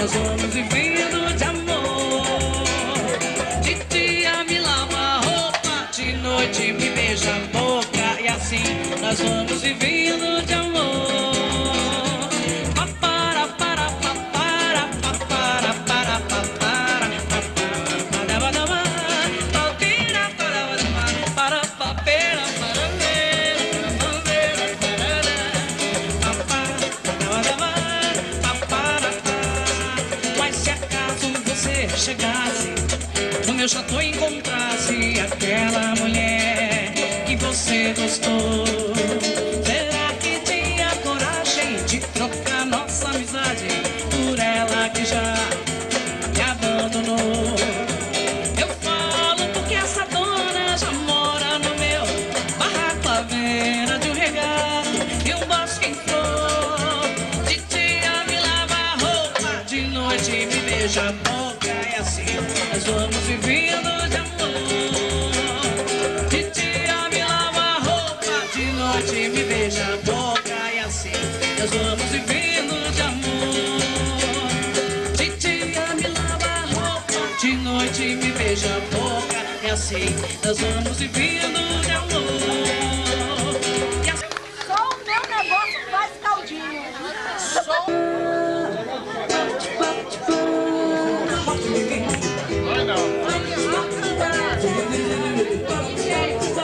nós vamos vivendo de amor. De dia me lava a roupa, de noite me beija a boca, e assim nós vamos vivendo de amor. Chegasse no meu chateau e encontrasse aquela mulher que você gostou, será que tinha coragem de trocar nossa amizade por ela que já me abandonou? Eu falo porque essa dona já mora no meu barraco à beira de um regato e um bosque em flor. De dia me lava a roupa, de noite me beija a boca, nós vamos vivendo de amor. De dia me lava a roupa, de noite me beija a boca, e assim nós vamos vivendo de amor. De dia me lava a roupa, de noite me beija a boca, e assim nós vamos vivendo de amor.